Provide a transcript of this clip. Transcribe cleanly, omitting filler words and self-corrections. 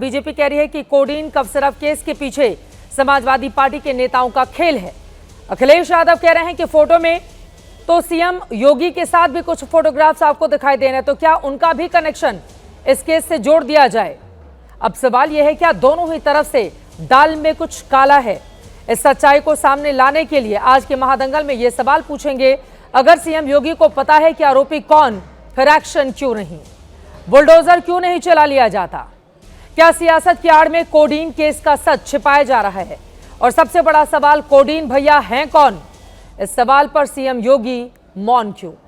BJP कह रही है कि कोडीन कफ सिरप केस के पीछे समाजवादी पार्टी के नेताओं का खेल है। अखिलेश यादव कह रहे हैं कि फोटो में तो सीएम योगी के साथ भी कुछ फोटोग्राफ्स आपको दिखाई दे रहे हैं, तो क्या उनका भी कनेक्शन इस केस से जोड़ दिया जाए? अब सवाल यह है क्या दोनों ही तरफ से दाल में कुछ काला है? इस सच्चाई को सामने लाने के लिए आज के महादंगल में यह सवाल पूछेंगे, अगर सीएम योगी को पता है कि आरोपी कौन, फिर एक्शन क्यों नहीं? बुलडोजर क्यों नहीं चला लिया जाता? क्या सियासत की आड़ में कोडीन केस का सच छिपाया जा रहा है? और सबसे बड़ा सवाल, कोडीन भैया हैं कौन? इस सवाल पर सीएम योगी मौन क्यों?